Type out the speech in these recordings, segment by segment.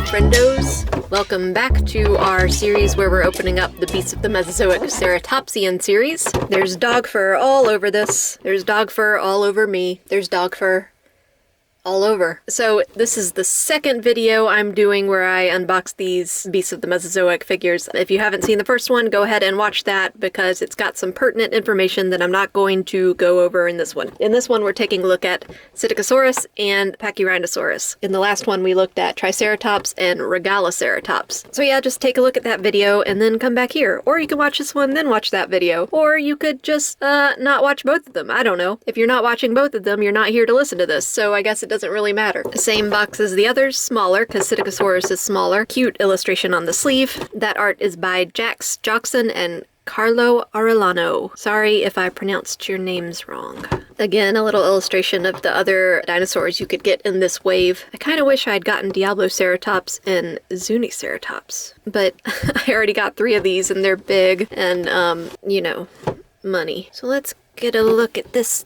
friendos. Welcome back to our series where we're opening up the Beasts of the Mesozoic Ceratopsian series. There's dog fur all over this. There's dog fur all over me. There's dog fur all over. So this is the second video I'm doing where I unbox these Beasts of the Mesozoic figures. If you haven't seen the first one, go ahead and watch that because it's got some pertinent information that I'm not going to go over in this one. In this one, we're taking a look at Psittacosaurus and Pachyrhinosaurus. In the last one, we looked at Triceratops and Regaloceratops. So yeah, just take a look at that video and then come back here. Or you can watch this one, then watch that video. Or you could just not watch both of them. I don't know. If you're not watching both of them, you're not here to listen to this. So I guess it doesn't really matter. Same box as the others, smaller, because Cydicosaurus is smaller. Cute illustration on the sleeve. That art is by Jax Joxon and Carlo Arellano. Sorry if I pronounced your names wrong. Again, a little illustration of the other dinosaurs you could get in this wave. I kind of wish I'd gotten Diabloceratops and Zuniceratops, but I already got 3 of these and they're big and, you know, money. So let's get a look at this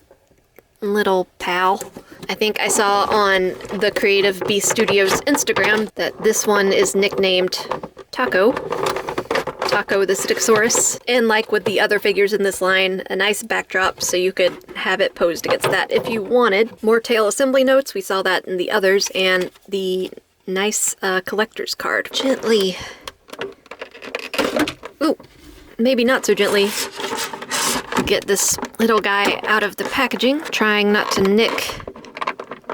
little pal. I think I saw on the Creative Beast Studios Instagram that this one is nicknamed Taco the Psittacosaurus. And like with the other figures in this line, a nice backdrop so you could have it posed against that if you wanted. More tail assembly notes, we saw that in the others, and the nice collector's card. Gently. Ooh, maybe not so gently. Get this little guy out of the packaging, trying not to nick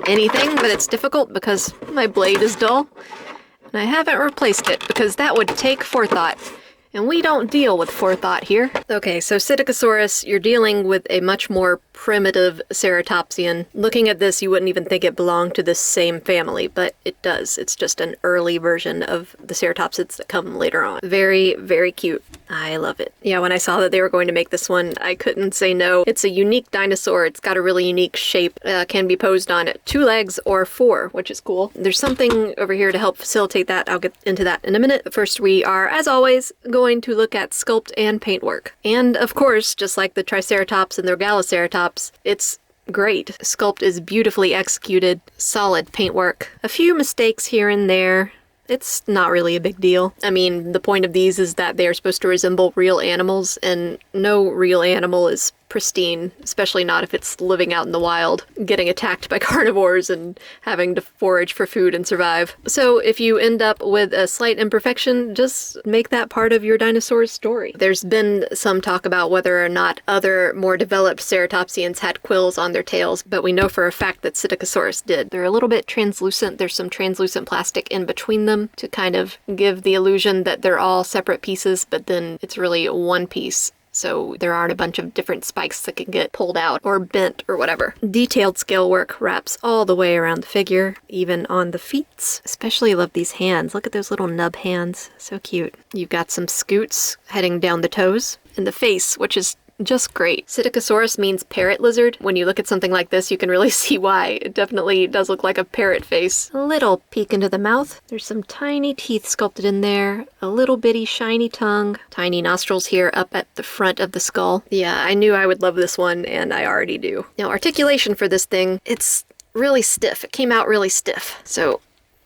anything, but it's difficult because my blade is dull, and I haven't replaced it because that would take forethought, and we don't deal with forethought here. Okay, so Cydicosaurus, you're dealing with a much more primitive ceratopsian. Looking at this, you wouldn't even think it belonged to this same family, but it does. It's just an early version of the ceratopsids that come later on. Very, very cute. I love it. Yeah, when I saw that they were going to make this one, I couldn't say no. It's a unique dinosaur. It's got a really unique shape. Can be posed on 2 legs or 4, which is cool. There's something over here to help facilitate that. I'll get into that in a minute. But first, we are, as always, going to look at sculpt and paintwork. And of course, just like the Triceratops and the Regaloceratops, it's great. Sculpt is beautifully executed, solid paintwork. A few mistakes here and there. It's not really a big deal. I mean, the point of these is that they are supposed to resemble real animals, and no real animal is pristine, especially not if it's living out in the wild, getting attacked by carnivores and having to forage for food and survive. So if you end up with a slight imperfection, just make that part of your dinosaur's story. There's been some talk about whether or not other more developed ceratopsians had quills on their tails, but we know for a fact that Psittacosaurus did. They're a little bit translucent. There's some translucent plastic in between them to kind of give the illusion that they're all separate pieces, but then it's really one piece. So there aren't a bunch of different spikes that can get pulled out or bent or whatever. Detailed scale work wraps all the way around the figure, even on the feet. Especially love these hands. Look at those little nub hands. So cute. You've got some scoots heading down the toes. And the face, which is just great. Psittacosaurus means parrot lizard. When you look at something like this, you can really see why. It definitely does look like a parrot face. A little peek into the mouth. There's some tiny teeth sculpted in there. A little bitty shiny tongue. Tiny nostrils here up at the front of the skull. Yeah, I knew I would love this one, and I already do. Now, articulation for this thing, it's really stiff. It came out really stiff. So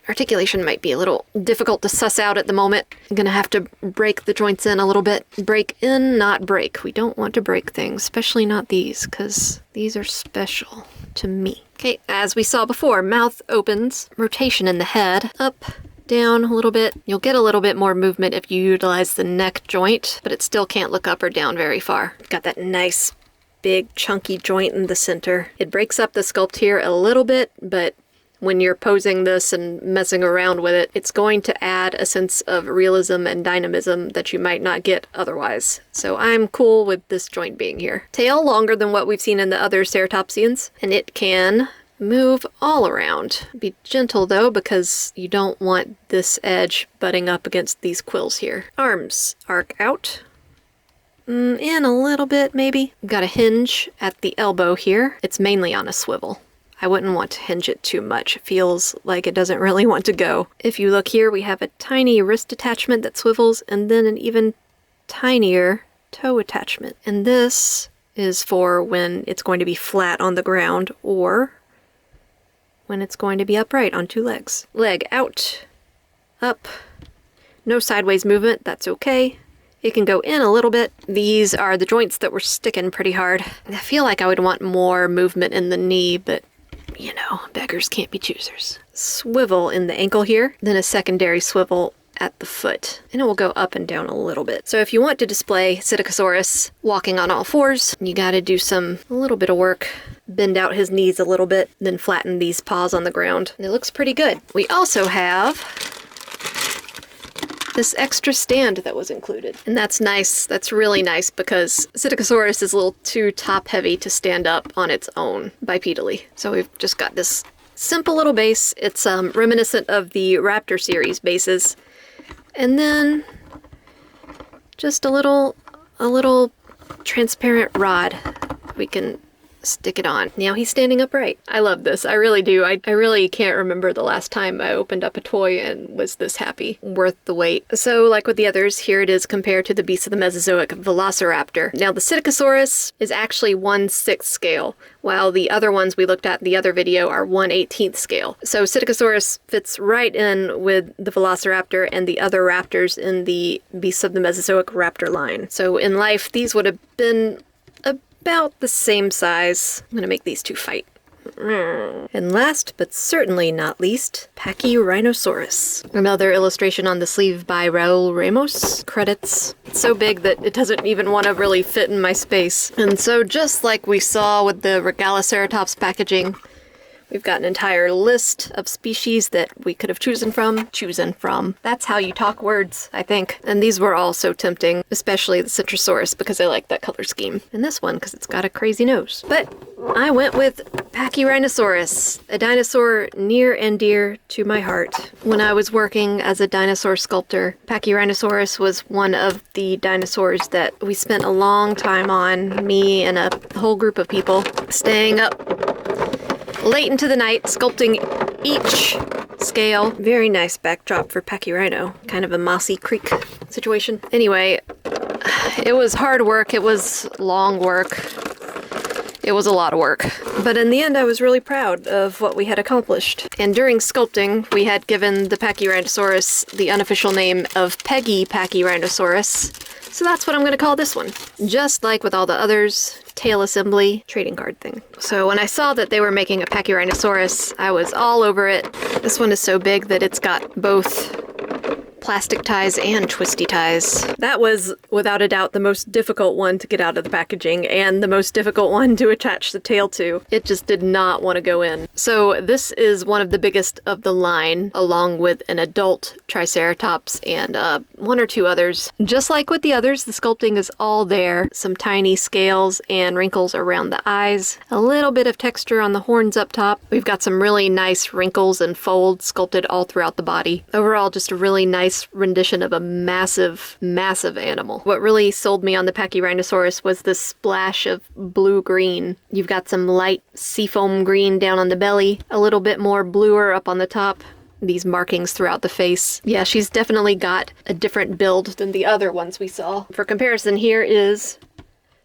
articulation might be a little difficult to suss out at the moment. I'm gonna have to break the joints in a little bit. Break in, not break. We don't want to break things, especially not these, because these are special to me. Okay, as we saw before, mouth opens, rotation in the head, up, down a little bit. You'll get a little bit more movement if you utilize the neck joint, but it still can't look up or down very far. Got that nice, big, chunky joint in the center. It breaks up the sculpt here a little bit, but when you're posing this and messing around with it, it's going to add a sense of realism and dynamism that you might not get otherwise. So I'm cool with this joint being here. Tail longer than what we've seen in the other ceratopsians, and it can move all around. Be gentle though, because you don't want this edge butting up against these quills here. Arms arc out. In a little bit, maybe. Got a hinge at the elbow here. It's mainly on a swivel. I wouldn't want to hinge it too much. It feels like it doesn't really want to go. If you look here, we have a tiny wrist attachment that swivels, and then an even tinier toe attachment. And this is for when it's going to be flat on the ground, or when it's going to be upright on 2 legs. Leg out. up. No sideways movement, that's okay. It can go in a little bit. These are the joints that were sticking pretty hard. I feel like I would want more movement in the knee, but you know, beggars can't be choosers. Swivel in the ankle here, then a secondary swivel at the foot, and it will go up and down a little bit. So if you want to display Psittacosaurus walking on all fours, you gotta do a little bit of work. Bend out his knees a little bit, then flatten these paws on the ground. And it looks pretty good. We also have this extra stand that was included. And that's nice. That's really nice because Cydicosaurus is a little too top heavy to stand up on its own bipedally. So we've just got this simple little base. It's reminiscent of the Raptor series bases. And then just a little transparent rod we can stick it on. Now he's standing upright. I love this. I really do. I really can't remember the last time I opened up a toy and was this happy. Worth the wait. So like with the others, here it is compared to the beasts of the Mesozoic Velociraptor. Now the Psittacosaurus is actually 1/6 scale, while the other ones we looked at in the other video are 1/18 scale. So Psittacosaurus fits right in with the Velociraptor and the other raptors in the beasts of the Mesozoic raptor line. So in life, these would have been about the same size. I'm gonna make these two fight. And last, but certainly not least, Pachyrhinosaurus. Another illustration on the sleeve by Raul Ramos. Credits. It's so big that it doesn't even want to really fit in my space. And so just like we saw with the Regaloceratops packaging, we've got an entire list of species that we could have chosen from. That's how you talk words, I think. And these were all so tempting, especially the Citrosaurus because I like that color scheme. And this one because it's got a crazy nose. But I went with Pachyranosaurus, a dinosaur near and dear to my heart. When I was working as a dinosaur sculptor, Pachyranosaurus was one of the dinosaurs that we spent a long time on, me and a whole group of people, staying up late into the night, sculpting each scale. Very nice backdrop for Pachyrhino. Kind of a mossy creek situation. Anyway, it was hard work. It was long work. It was a lot of work. But in the end, I was really proud of what we had accomplished. And during sculpting, we had given the Pachyranosaurus the unofficial name of Peggy Pachyranosaurus. So that's what I'm going to call this one. Just like with all the others, tail assembly, trading card thing. So when I saw that they were making a Pachyranosaurus, I was all over it. This one is so big that it's got both plastic ties and twisty ties. That was, without a doubt, the most difficult one to get out of the packaging and the most difficult one to attach the tail to. It just did not want to go in. So this is one of the biggest of the line, along with an adult Triceratops and one or two others. Just like with the others, the sculpting is all there. Some tiny scales and wrinkles around the eyes. A little bit of texture on the horns up top. We've got some really nice wrinkles and folds sculpted all throughout the body. Overall, just a really nice rendition of a massive, massive animal. What really sold me on the Pachyrhinosaurus was this splash of blue-green. You've got some light seafoam green down on the belly, a little bit more bluer up on the top. These markings throughout the face. Yeah, she's definitely got a different build than the other ones we saw. For comparison, here is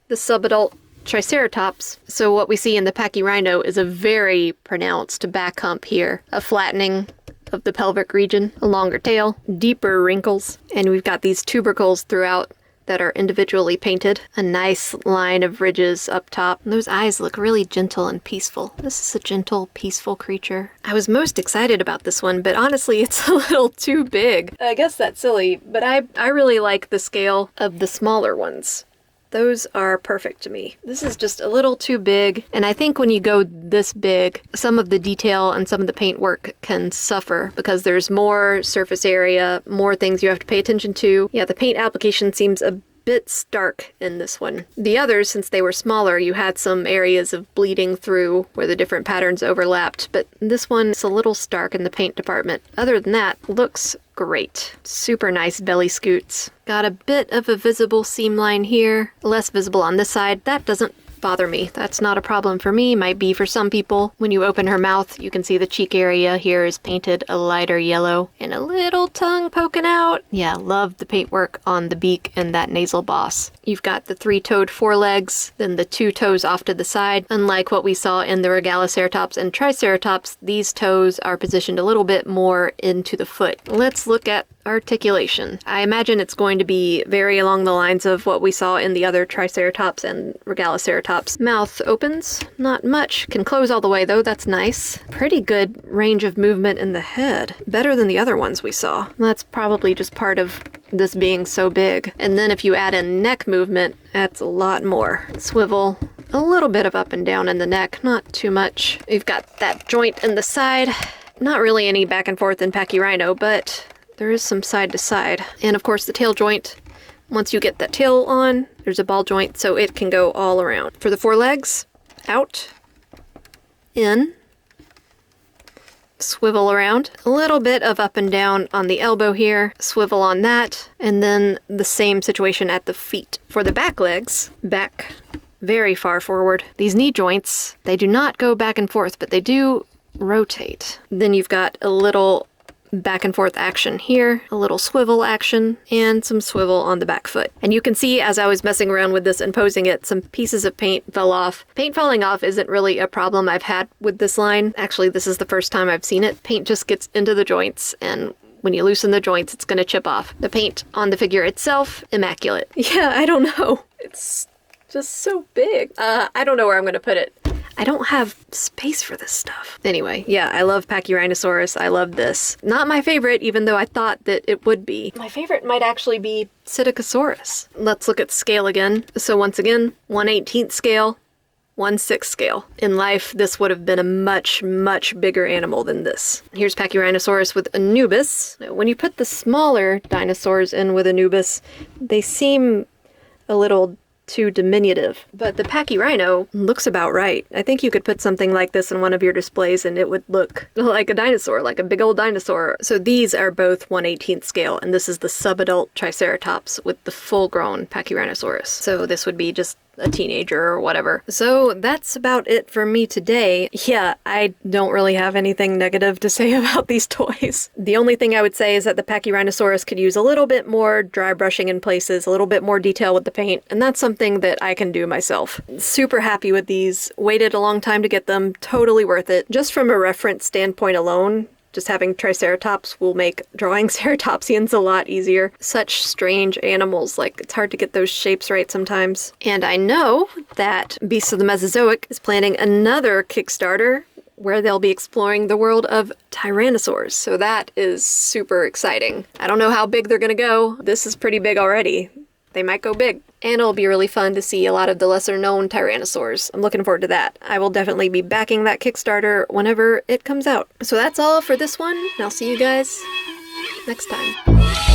the subadult Triceratops. So what we see in the Pachyrhino is a very pronounced back hump here, a flattening of the pelvic region, a longer tail, deeper wrinkles, and we've got these tubercles throughout that are individually painted. A nice line of ridges up top. And those eyes look really gentle and peaceful. This is a gentle, peaceful creature. I was most excited about this one, but honestly, it's a little too big. I guess that's silly, but I really like the scale of the smaller ones. Those are perfect to me. This is just a little too big, and I think when you go this big, some of the detail and some of the paint work can suffer because there's more surface area, more things you have to pay attention to. Yeah, the paint application seems a bit stark in this one. The others, since they were smaller, you had some areas of bleeding through where the different patterns overlapped, but this one is a little stark in the paint department. Other than that, looks great. Super nice belly scoots. Got a bit of a visible seam line here, less visible on this side. That doesn't bother me. That's not a problem for me, might be for some people. When you open her mouth, you can see the cheek area here is painted a lighter yellow and a little tongue poking out. Yeah, love the paintwork on the beak and that nasal boss. You've got the 3-toed forelegs, then the 2 toes off to the side. Unlike what we saw in the Regaloceratops and Triceratops, these toes are positioned a little bit more into the foot. Let's look at articulation. I imagine it's going to be very along the lines of what we saw in the other Triceratops and Regaloceratops. Mouth opens, not much. Can close all the way though, that's nice. Pretty good range of movement in the head. Better than the other ones we saw. That's probably just part of this being so big. And then if you add in neck movement, that's a lot more. Swivel. A little bit of up and down in the neck, not too much. We've got that joint in the side. Not really any back and forth in Pachyrhino, but there is some side to side. And of course the tail joint, once you get that tail on, there's a ball joint so it can go all around. For the forelegs, out, in, swivel around. A little bit of up and down on the elbow here, swivel on that, and then the same situation at the feet. For the back legs, back very far forward. These knee joints, they do not go back and forth, but they do rotate. Then you've got a little back and forth action here, a little swivel action, and some swivel on the back foot. And you can see as I was messing around with this and posing it, some pieces of paint fell off. Paint falling off isn't really a problem I've had with this line. Actually, this is the first time I've seen it. Paint just gets into the joints, and when you loosen the joints, it's gonna chip off. The paint on the figure itself, immaculate. Yeah, I don't know. It's just so big. I don't know where I'm gonna put it. I don't have space for this stuff. Anyway, yeah, I love Pachyranosaurus. I love this. Not my favorite, even though I thought that it would be. My favorite might actually be Psittacosaurus. Let's look at scale again. So once again, 1/18 scale, 1/6 scale. In life, this would have been a much, much bigger animal than this. Here's Pachyranosaurus with Anubis. Now, when you put the smaller dinosaurs in with Anubis, they seem a little too diminutive, but the Pachyrhino looks about right. I think you could put something like this in one of your displays and it would look like a dinosaur, like a big old dinosaur. So these are both 1/18 scale, and this is the subadult Triceratops with the full-grown Pachyranosaurus. So this would be just a teenager or whatever. So that's about it for me today. Yeah, I don't really have anything negative to say about these toys. The only thing I would say is that the Pachyranosaurus could use a little bit more dry brushing in places, a little bit more detail with the paint, and that's something that I can do myself. Super happy with these. Waited a long time to get them. Totally worth it. Just from a reference standpoint alone, just having Triceratops will make drawing Ceratopsians a lot easier. Such strange animals, like it's hard to get those shapes right sometimes. And I know that Beasts of the Mesozoic is planning another Kickstarter where they'll be exploring the world of tyrannosaurs. So that is super exciting. I don't know how big they're gonna go. This is pretty big already. They might go big. And it'll be really fun to see a lot of the lesser known tyrannosaurs. I'm looking forward to that. I will definitely be backing that Kickstarter whenever it comes out. So that's all for this one, and I'll see you guys next time.